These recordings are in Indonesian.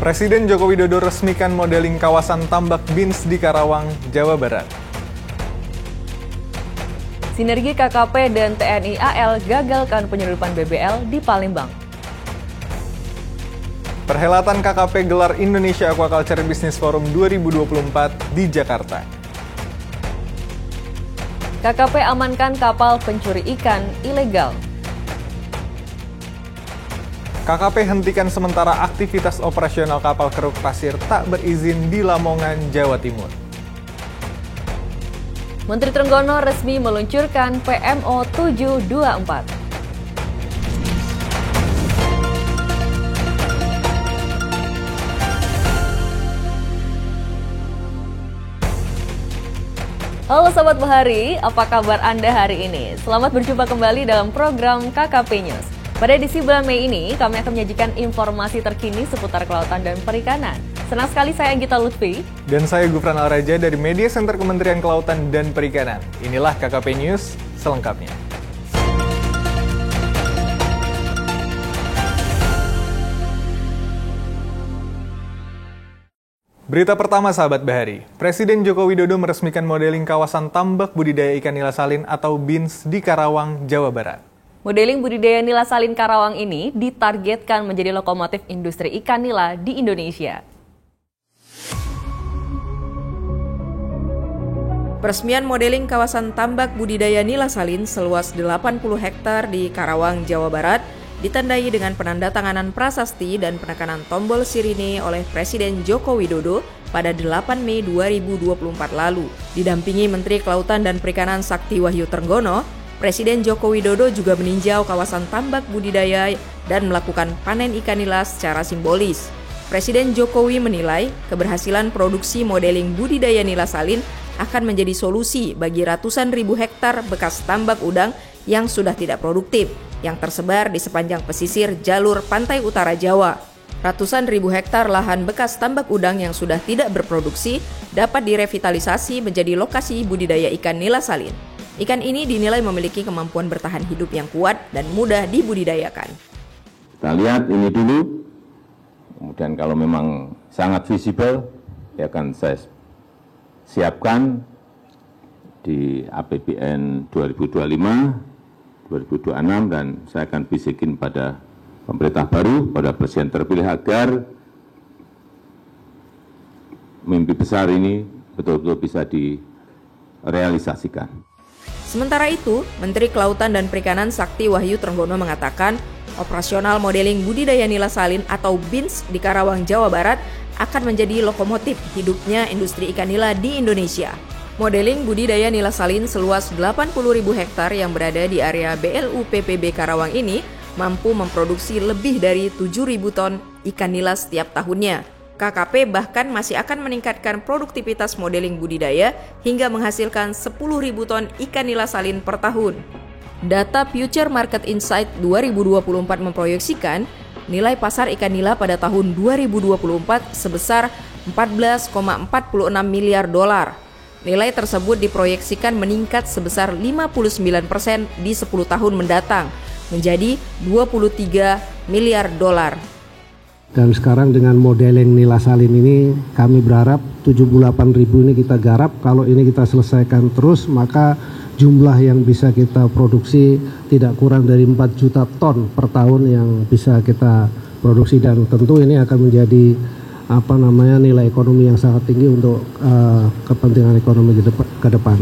Presiden Joko Widodo resmikan modeling kawasan tambak Bins di Karawang, Jawa Barat. Sinergi KKP dan TNI AL gagalkan penyelundupan BBL di Palembang. Perhelatan KKP gelar Indonesia Aquaculture Business Forum 2024 di Jakarta. KKP amankan kapal pencuri ikan ilegal. KKP hentikan sementara aktivitas operasional kapal keruk pasir tak berizin di Lamongan, Jawa Timur. Menteri Trenggono resmi meluncurkan PMO 724. Halo Sobat Bahari, apa kabar Anda hari ini? Selamat berjumpa kembali dalam program KKP News. Pada edisi bulan Mei ini, kami akan menyajikan informasi terkini seputar kelautan dan perikanan. Senang sekali saya Anggita Lutfi. Dan saya Gufran Al-Raja dari Media Center Kementerian Kelautan dan Perikanan. Inilah KKP News selengkapnya. Berita pertama sahabat Bahari, Presiden Joko Widodo meresmikan modeling kawasan tambak budidaya ikan nila salin atau BINS di Karawang, Jawa Barat. Modeling budidaya nila salin Karawang ini ditargetkan menjadi lokomotif industri ikan nila di Indonesia. Peresmian modeling kawasan tambak budidaya nila salin seluas 80 hektar di Karawang, Jawa Barat ditandai dengan penandatanganan prasasti dan penekanan tombol sirine oleh Presiden Joko Widodo pada 8 Mei 2024 lalu. Didampingi Menteri Kelautan dan Perikanan Sakti Wahyu Trenggono, Presiden Joko Widodo juga meninjau kawasan tambak budidaya dan melakukan panen ikan nila secara simbolis. Presiden Jokowi menilai keberhasilan produksi modeling budidaya nila salin akan menjadi solusi bagi ratusan ribu hektar bekas tambak udang yang sudah tidak produktif, yang tersebar di sepanjang pesisir jalur pantai utara Jawa. Ratusan ribu hektar lahan bekas tambak udang yang sudah tidak berproduksi dapat direvitalisasi menjadi lokasi budidaya ikan nila salin. Ikan ini dinilai memiliki kemampuan bertahan hidup yang kuat dan mudah dibudidayakan. Kita lihat ini dulu, kemudian kalau memang sangat visible, ya akan saya siapkan di APBN 2025, 2026, dan saya akan bisikin pada pemerintah baru, pada presiden terpilih agar mimpi besar ini betul-betul bisa direalisasikan. Sementara itu, Menteri Kelautan dan Perikanan Sakti Wahyu Trenggono mengatakan operasional modeling budidaya nila salin atau BINS di Karawang, Jawa Barat akan menjadi lokomotif hidupnya industri ikan nila di Indonesia. Modeling budidaya nila salin seluas 80.000 hektar yang berada di area BLU PPB Karawang ini mampu memproduksi lebih dari 7.000 ton ikan nila setiap tahunnya. KKP bahkan masih akan meningkatkan produktivitas modeling budidaya hingga menghasilkan 10.000 ton ikan nila salin per tahun. Data Future Market Insight 2024 memproyeksikan nilai pasar ikan nila pada tahun 2024 sebesar 14,46 miliar dolar. Nilai tersebut diproyeksikan meningkat sebesar 59% di 10 tahun mendatang, menjadi 23 miliar dolar. Dan sekarang dengan modeling nila salin ini kami berharap 78.000 ini kita garap. Kalau ini kita selesaikan terus, maka jumlah yang bisa kita produksi tidak kurang dari 4 juta ton per tahun yang bisa kita produksi, dan tentu ini akan menjadi nilai ekonomi yang sangat tinggi untuk kepentingan ekonomi ke depan.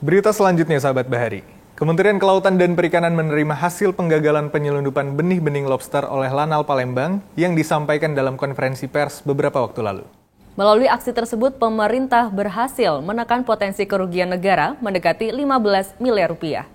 Berita selanjutnya sahabat Bahari. Kementerian Kelautan dan Perikanan menerima hasil penggagalan penyelundupan benih-bening lobster oleh Lanal Palembang yang disampaikan dalam konferensi pers beberapa waktu lalu. Melalui aksi tersebut, pemerintah berhasil menekan potensi kerugian negara mendekati 15 miliar rupiah.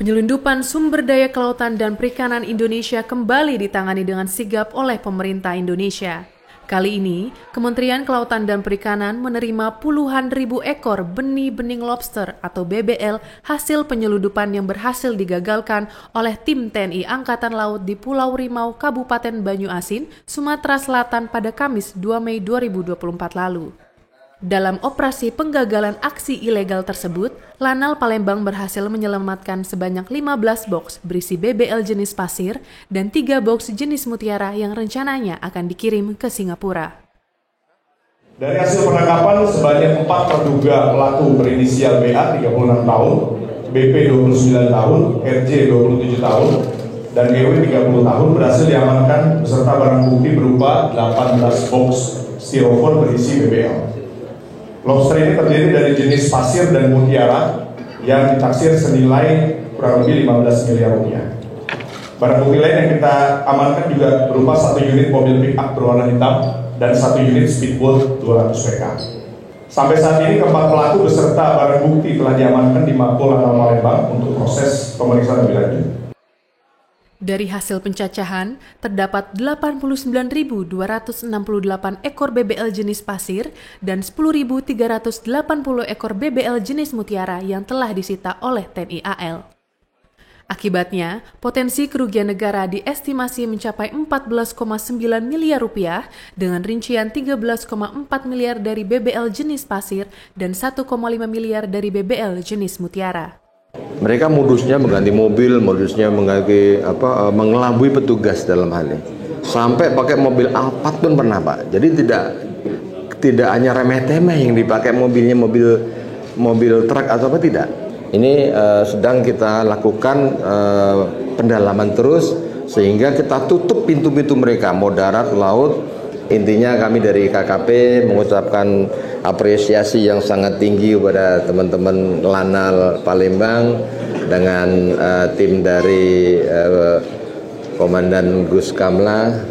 Penyelundupan sumber daya kelautan dan perikanan Indonesia kembali ditangani dengan sigap oleh pemerintah Indonesia. Kali ini, Kementerian Kelautan dan Perikanan menerima puluhan ribu ekor benih-bening lobster atau BBL hasil penyelundupan yang berhasil digagalkan oleh tim TNI Angkatan Laut di Pulau Rimau, Kabupaten Banyuasin, Sumatera Selatan pada Kamis 2 Mei 2024 lalu. Dalam operasi penggagalan aksi ilegal tersebut, Lanal Palembang berhasil menyelamatkan sebanyak 15 box berisi BBL jenis pasir dan 3 box jenis mutiara yang rencananya akan dikirim ke Singapura. Dari hasil penangkapan sebanyak 4 terduga pelaku berinisial BA 36 tahun, BP 29 tahun, RJ 27 tahun, dan EW 30 tahun berhasil diamankan beserta barang bukti berupa 18 box styrofoam berisi BBL. Lobster ini terdiri dari jenis pasir dan mutiara yang ditaksir senilai kurang lebih 15 miliar rupiah. Barang bukti lain yang kita amankan juga berupa 1 unit mobil pick-up berwarna hitam dan 1 unit speedboat 200 PK. Sampai saat ini keempat pelaku beserta barang bukti telah diamankan di Mapol Lanal Palembang untuk proses pemeriksaan lebih lanjut. Dari hasil pencacahan, terdapat 89.268 ekor BBL jenis pasir dan 10.380 ekor BBL jenis mutiara yang telah disita oleh TNI AL. Akibatnya, potensi kerugian negara diestimasi mencapai 14,9 miliar rupiah dengan rincian 13,4 miliar dari BBL jenis pasir dan 1,5 miliar dari BBL jenis mutiara. Mereka modusnya mengganti mobil, modusnya mengganti mengelabui petugas dalam hal ini. Sampai pakai mobil Alphard pun pernah, Pak. Jadi tidak hanya remeh-temeh yang dipakai mobilnya, mobil truk atau apa, tidak. Ini sedang kita lakukan pendalaman terus sehingga kita tutup pintu-pintu mereka, mau darat, laut. Intinya kami dari KKP mengucapkan apresiasi yang sangat tinggi kepada teman-teman Lanal Palembang dengan tim dari Komandan Gus Kamla.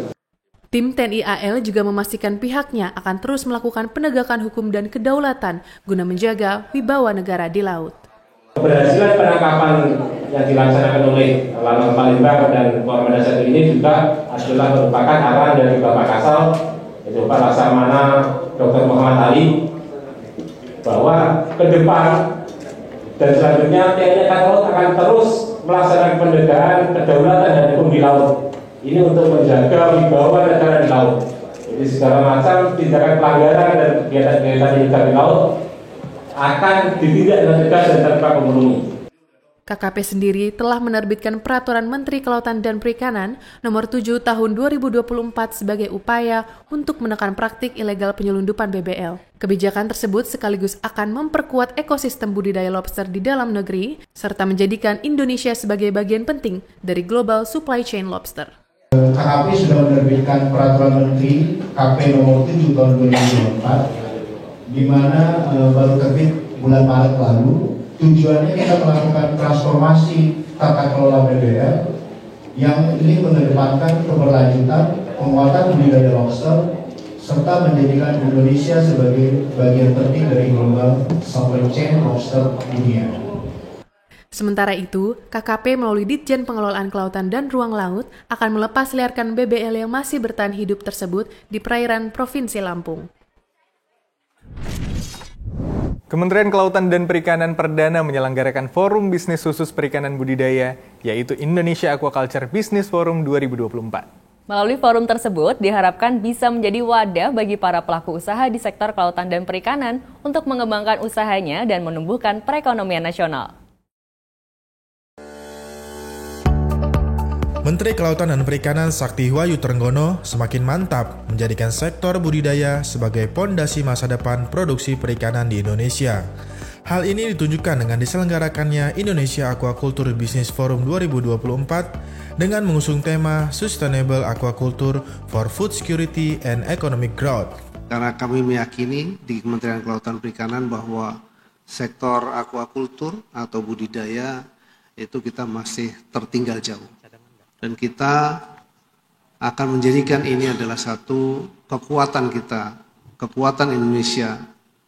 Tim TNI AL juga memastikan pihaknya akan terus melakukan penegakan hukum dan kedaulatan guna menjaga wibawa negara di laut. Keberhasilan penangkapan yang dilaksanakan oleh Lanal Palembang dan Komandan 1 ini juga adalah merupakan arahan dari Bapak Kasal, yaitu Pak Laksamana Dr. Muhammad Ali, bahwa ke depan dan selanjutnya TNI Angkatan Laut akan terus melaksanakan pendegahan kedaulatan dan hukum di laut. Ini untuk menjaga wibawa negara di laut. Jadi segala macam tindakan pelanggaran dan kegiatan-kegiatan ilegal di laut akan ditindak dengan tegas dan tanpa kompromi. KKP sendiri telah menerbitkan Peraturan Menteri Kelautan dan Perikanan Nomor 7 Tahun 2024 sebagai upaya untuk menekan praktik ilegal penyelundupan BBL. Kebijakan tersebut sekaligus akan memperkuat ekosistem budidaya lobster di dalam negeri, serta menjadikan Indonesia sebagai bagian penting dari global supply chain lobster. KKP sudah menerbitkan Peraturan Menteri KP Nomor 7 Tahun 2024, di mana baru terbit bulan Maret lalu. Tujuannya kita melakukan transformasi tata kelola BBL yang ini mengedepankan keberlanjutan, penguatan budidaya lobster, serta menjadikan Indonesia sebagai bagian penting dari global supply chain lobster dunia. Sementara itu, KKP melalui Ditjen Pengelolaan Kelautan dan Ruang Laut akan melepas liarkan BBL yang masih bertahan hidup tersebut di perairan Provinsi Lampung. Kementerian Kelautan dan Perikanan perdana menyelenggarakan Forum Bisnis Khusus Perikanan Budidaya, yaitu Indonesia Aquaculture Business Forum 2024. Melalui forum tersebut diharapkan bisa menjadi wadah bagi para pelaku usaha di sektor kelautan dan perikanan untuk mengembangkan usahanya dan menumbuhkan perekonomian nasional. Menteri Kelautan dan Perikanan Sakti Wahyu Trenggono semakin mantap menjadikan sektor budidaya sebagai pondasi masa depan produksi perikanan di Indonesia. Hal ini ditunjukkan dengan diselenggarakannya Indonesia Aquaculture Business Forum 2024 dengan mengusung tema Sustainable Aquaculture for Food Security and Economic Growth. Karena kami meyakini di Kementerian Kelautan dan Perikanan bahwa sektor aquaculture atau budidaya itu kita masih tertinggal jauh. Dan kita akan menjadikan ini adalah satu kekuatan kita, kekuatan Indonesia,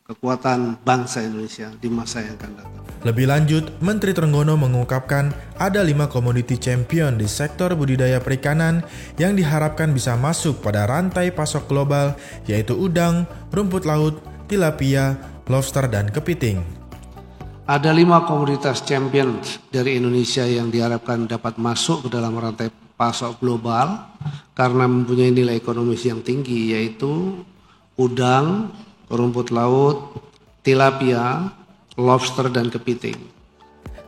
kekuatan bangsa Indonesia di masa yang akan datang. Lebih lanjut, Menteri Trenggono mengungkapkan ada 5 komoditi champion di sektor budidaya perikanan yang diharapkan bisa masuk pada rantai pasok global, yaitu udang, rumput laut, tilapia, lobster, dan kepiting. Ada 5 komoditas champion dari Indonesia yang diharapkan dapat masuk ke dalam rantai pasok global karena mempunyai nilai ekonomis yang tinggi, yaitu udang, rumput laut, tilapia, lobster, dan kepiting.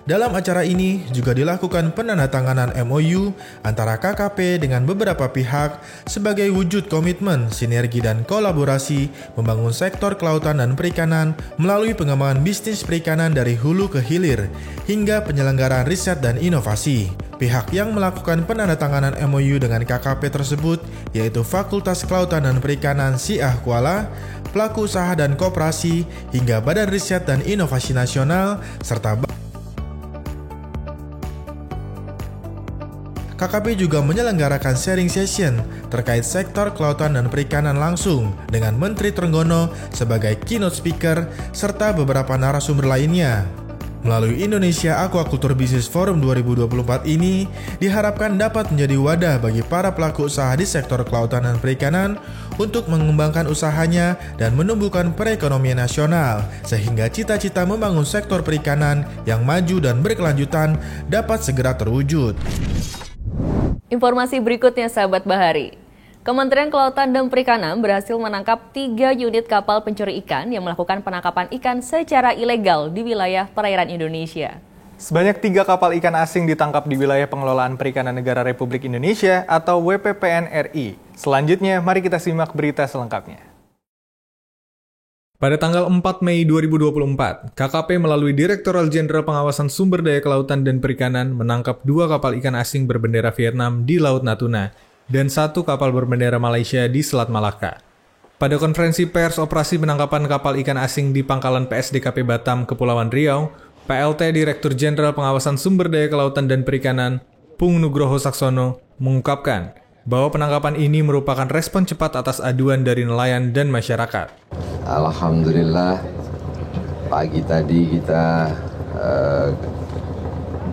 Dalam acara ini juga dilakukan penandatanganan MOU antara KKP dengan beberapa pihak sebagai wujud komitmen, sinergi, dan kolaborasi membangun sektor kelautan dan perikanan melalui pengembangan bisnis perikanan dari hulu ke hilir hingga penyelenggaraan riset dan inovasi. Pihak yang melakukan penandatanganan MOU dengan KKP tersebut yaitu Fakultas Kelautan dan Perikanan Siah Kuala, pelaku usaha dan koperasi, hingga Badan Riset dan Inovasi Nasional, serta KKP juga menyelenggarakan sharing session terkait sektor kelautan dan perikanan langsung dengan Menteri Trenggono sebagai keynote speaker serta beberapa narasumber lainnya. Melalui Indonesia Aquaculture Business Forum 2024 ini diharapkan dapat menjadi wadah bagi para pelaku usaha di sektor kelautan dan perikanan untuk mengembangkan usahanya dan menumbuhkan perekonomian nasional sehingga cita-cita membangun sektor perikanan yang maju dan berkelanjutan dapat segera terwujud. Informasi berikutnya, sahabat Bahari. Kementerian Kelautan dan Perikanan berhasil menangkap 3 unit kapal pencuri ikan yang melakukan penangkapan ikan secara ilegal di wilayah perairan Indonesia. Sebanyak 3 kapal ikan asing ditangkap di wilayah pengelolaan perikanan negara Republik Indonesia atau WPPN RI. Selanjutnya, mari kita simak berita selengkapnya. Pada tanggal 4 Mei 2024, KKP melalui Direktorat Jenderal Pengawasan Sumber Daya Kelautan dan Perikanan menangkap 2 kapal ikan asing berbendera Vietnam di Laut Natuna dan 1 kapal berbendera Malaysia di Selat Malaka. Pada konferensi pers operasi penangkapan kapal ikan asing di Pangkalan PSDKP Batam, Kepulauan Riau, PLT Direktur Jenderal Pengawasan Sumber Daya Kelautan dan Perikanan, Pung Nugroho Saksono, mengungkapkan bahwa penangkapan ini merupakan respon cepat atas aduan dari nelayan dan masyarakat. Alhamdulillah, pagi tadi kita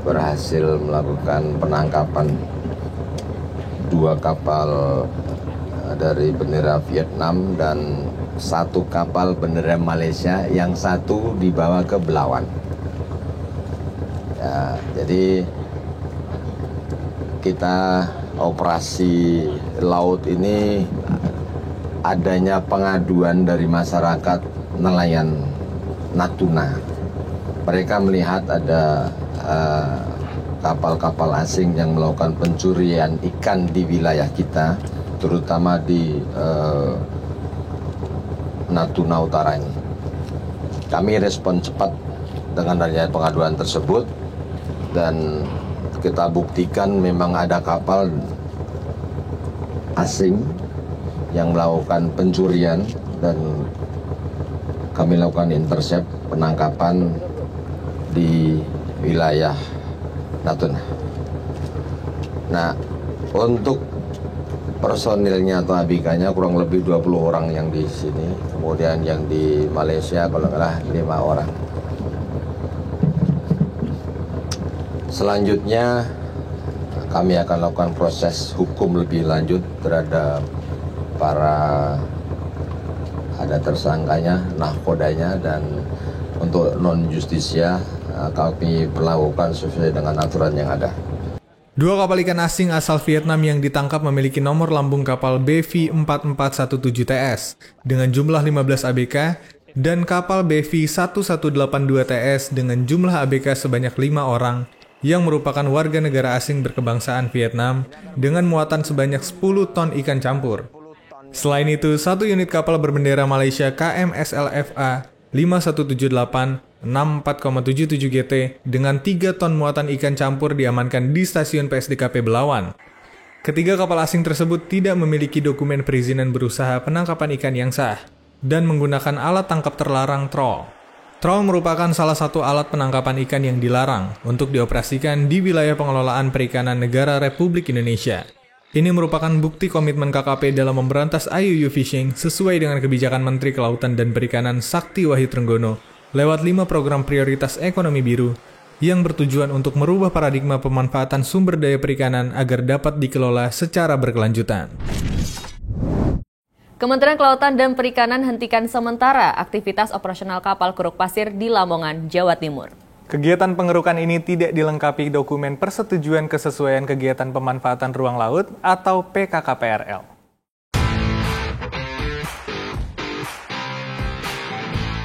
berhasil melakukan penangkapan 2 kapal dari bendera Vietnam dan 1 kapal bendera Malaysia, yang 1 dibawa ke Belawan. Ya, jadi kita operasi laut ini adanya pengaduan dari masyarakat nelayan Natuna. Mereka melihat ada kapal-kapal asing yang melakukan pencurian ikan di wilayah kita, terutama di Natuna Utara ini. Kami respon cepat dengan adanya pengaduan tersebut dan kita buktikan memang ada kapal asing yang melakukan pencurian dan kami lakukan intercept penangkapan di wilayah Natuna. Nah, untuk personilnya atau ABK-nya kurang lebih 20 orang yang di sini, kemudian yang di Malaysia kalau nggak 5 orang. Selanjutnya kami akan lakukan proses hukum lebih lanjut terhadap para ada tersangkanya, nahkodanya, dan untuk non-justisia kami perlakukan sesuai dengan aturan yang ada. 2 kapal ikan asing asal Vietnam yang ditangkap memiliki nomor lambung kapal BV4417TS dengan jumlah 15 ABK dan kapal BV1182TS dengan jumlah ABK sebanyak 5 orang yang merupakan warga negara asing berkebangsaan Vietnam dengan muatan sebanyak 10 ton ikan campur. Selain itu, 1 unit kapal berbendera Malaysia KMSLFA 5178 64,77 GT dengan 3 ton muatan ikan campur diamankan di stasiun PSDKP Belawan. Ketiga kapal asing tersebut tidak memiliki dokumen perizinan berusaha penangkapan ikan yang sah dan menggunakan alat tangkap terlarang trawl. Trawl merupakan salah satu alat penangkapan ikan yang dilarang untuk dioperasikan di wilayah pengelolaan perikanan negara Republik Indonesia. Ini merupakan bukti komitmen KKP dalam memberantas IUU fishing sesuai dengan kebijakan Menteri Kelautan dan Perikanan Sakti Wahyu Trenggono lewat 5 program prioritas ekonomi biru yang bertujuan untuk merubah paradigma pemanfaatan sumber daya perikanan agar dapat dikelola secara berkelanjutan. Kementerian Kelautan dan Perikanan hentikan sementara aktivitas operasional kapal keruk pasir di Lamongan, Jawa Timur. Kegiatan pengerukan ini tidak dilengkapi dokumen persetujuan kesesuaian kegiatan pemanfaatan ruang laut atau PKKPRL.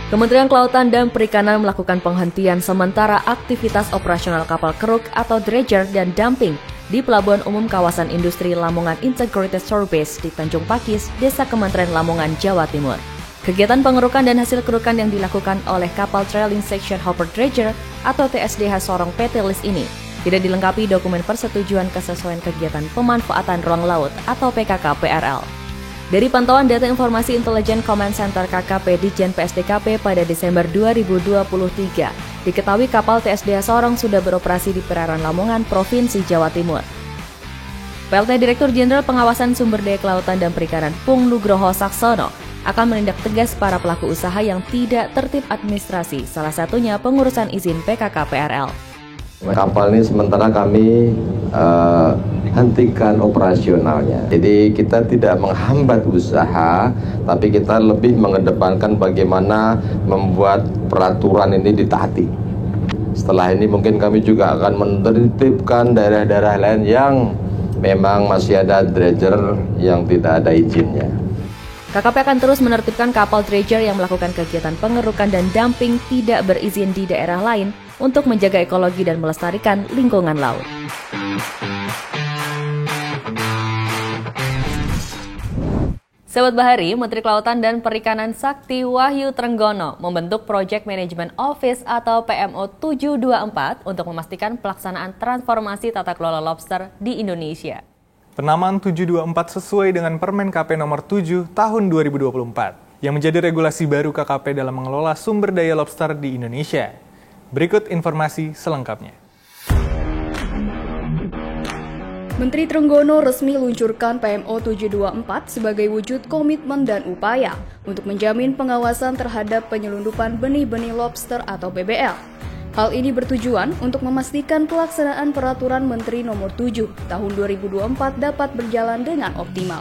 Kementerian Kelautan dan Perikanan melakukan penghentian sementara aktivitas operasional kapal keruk atau dredger dan dumping di Pelabuhan Umum Kawasan Industri Lamongan Integrated Service di Tanjung Pakis, Desa Kementerian Lamongan, Jawa Timur. Kegiatan pengerukan dan hasil kerukan yang dilakukan oleh kapal Trailing Section Hopper Dredger atau TSDH Sorong PT LIS ini tidak dilengkapi dokumen persetujuan kesesuaian kegiatan pemanfaatan ruang laut atau PKK-PRL. Dari pantauan data informasi intelijen Command Center KKP Ditjen PSDKP pada Desember 2023, diketahui kapal TSDH Sorong sudah beroperasi di perairan Lamongan, Provinsi Jawa Timur. PLT Direktur Jenderal Pengawasan Sumber Daya Kelautan dan Perikanan Pung Nugroho Saksono akan menindak tegas para pelaku usaha yang tidak tertib administrasi, salah satunya pengurusan izin PKK-PRL. Kapal ini sementara kami hentikan operasionalnya. Jadi kita tidak menghambat usaha, tapi kita lebih mengedepankan bagaimana membuat peraturan ini ditaati. Setelah ini mungkin kami juga akan menertibkan daerah-daerah lain yang memang masih ada dredger yang tidak ada izinnya. KKP akan terus menertibkan kapal dredger yang melakukan kegiatan pengerukan dan dumping tidak berizin di daerah lain untuk menjaga ekologi dan melestarikan lingkungan laut. Sahabat Bahari, Menteri Kelautan dan Perikanan Sakti Wahyu Trenggono membentuk Project Management Office atau PMO 724 untuk memastikan pelaksanaan transformasi tata kelola lobster di Indonesia. Penamaan 724 sesuai dengan Permen KP nomor 7 tahun 2024 yang menjadi regulasi baru KKP dalam mengelola sumber daya lobster di Indonesia. Berikut informasi selengkapnya. Menteri Trenggono resmi luncurkan PMO 724 sebagai wujud komitmen dan upaya untuk menjamin pengawasan terhadap penyelundupan benih-benih lobster atau BBL. Hal ini bertujuan untuk memastikan pelaksanaan Peraturan Menteri Nomor 7 Tahun 2024 dapat berjalan dengan optimal.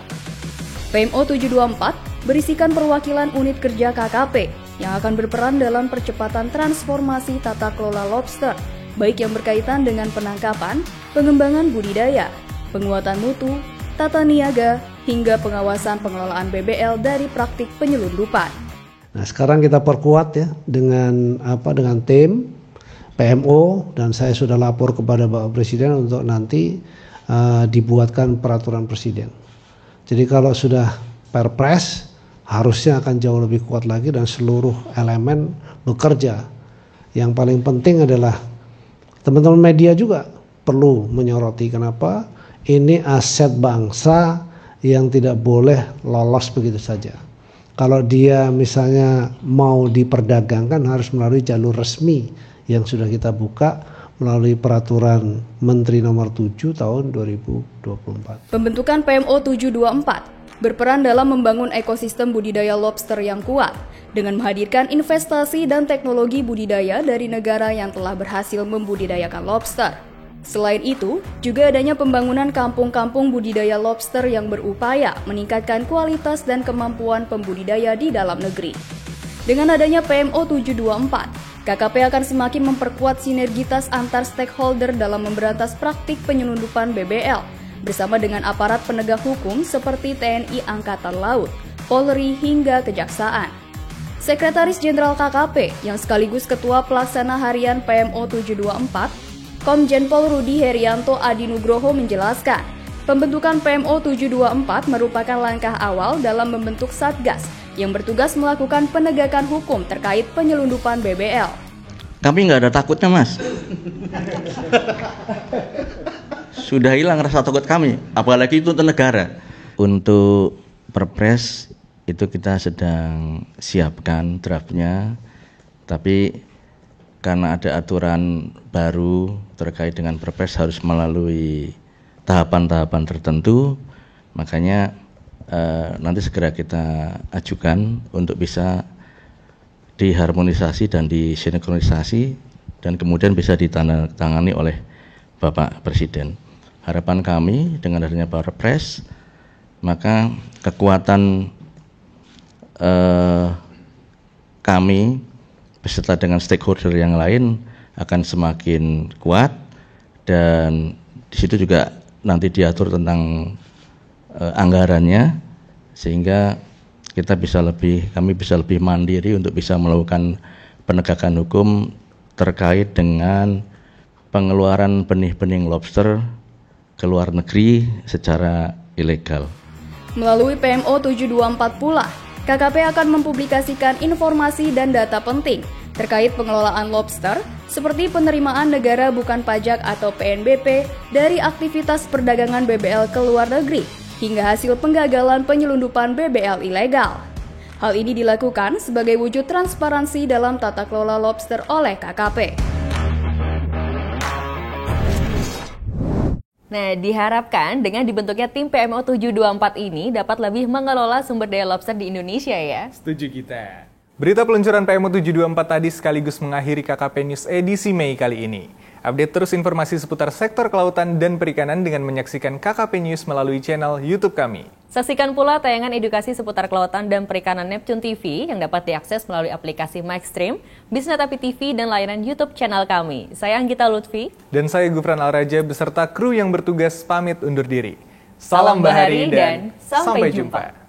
PMO 724 berisikan perwakilan unit kerja KKP yang akan berperan dalam percepatan transformasi tata kelola lobster, baik yang berkaitan dengan penangkapan, pengembangan budidaya, penguatan mutu, tata niaga, hingga pengawasan pengelolaan BBL dari praktik penyelundupan. Nah, sekarang kita perkuat ya dengan tim PMO, dan saya sudah lapor kepada Bapak Presiden untuk nanti dibuatkan peraturan Presiden. Jadi kalau sudah Perpres harusnya akan jauh lebih kuat lagi dan seluruh elemen bekerja. Yang paling penting adalah teman-teman media juga perlu menyoroti kenapa ini aset bangsa yang tidak boleh lolos begitu saja. Kalau dia misalnya mau diperdagangkan harus melalui jalur resmi yang sudah kita buka melalui Peraturan Menteri Nomor 7 Tahun 2024. Pembentukan PMO 724 berperan dalam membangun ekosistem budidaya lobster yang kuat dengan menghadirkan investasi dan teknologi budidaya dari negara yang telah berhasil membudidayakan lobster. Selain itu, juga adanya pembangunan kampung-kampung budidaya lobster yang berupaya meningkatkan kualitas dan kemampuan pembudidaya di dalam negeri. Dengan adanya PMO 724, KKP akan semakin memperkuat sinergitas antar stakeholder dalam memberantas praktik penyelundupan BBL bersama dengan aparat penegak hukum seperti TNI Angkatan Laut, Polri hingga Kejaksaan. Sekretaris Jenderal KKP yang sekaligus Ketua Pelaksana Harian PMO 724, Komjen Pol Rudi Herianto Adinugroho menjelaskan, pembentukan PMO 724 merupakan langkah awal dalam membentuk Satgas yang bertugas melakukan penegakan hukum terkait penyelundupan BBL. Kami nggak ada takutnya, Mas. Sudah hilang rasa takut kami, apalagi itu untuk negara. Untuk Perpres itu kita sedang siapkan draftnya, tapi karena ada aturan baru terkait dengan Perpres harus melalui tahapan-tahapan tertentu, makanya nanti segera kita ajukan untuk bisa diharmonisasi dan disinkronisasi dan kemudian bisa ditandatangani oleh Bapak Presiden. Harapan kami dengan adanya Perpres, maka kekuatan kami beserta dengan stakeholder yang lain akan semakin kuat, dan di situ juga nanti diatur tentang anggarannya, sehingga kami bisa lebih mandiri untuk bisa melakukan penegakan hukum terkait dengan pengeluaran benih-benih lobster ke luar negeri secara ilegal. Melalui PMO 724 pula, KKP akan mempublikasikan informasi dan data penting terkait pengelolaan lobster seperti penerimaan negara bukan pajak atau PNBP dari aktivitas perdagangan BBL ke luar negeri hingga hasil penggagalan penyelundupan BBL ilegal. Hal ini dilakukan sebagai wujud transparansi dalam tata kelola lobster oleh KKP. Nah, diharapkan dengan dibentuknya tim PMO 724 ini dapat lebih mengelola sumber daya lobster di Indonesia ya. Setuju kita. Berita peluncuran PMO 724 tadi sekaligus mengakhiri KKP News edisi Mei kali ini. Update terus informasi seputar sektor kelautan dan perikanan dengan menyaksikan KKP News melalui channel YouTube kami. Saksikan pula tayangan edukasi seputar kelautan dan perikanan Neptune TV yang dapat diakses melalui aplikasi MyStream, Bisnet Api TV, dan layanan YouTube channel kami. Saya Anggita Lutfi. Dan saya Gufran Alraja beserta kru yang bertugas pamit undur diri. Salam bahari dan sampai jumpa.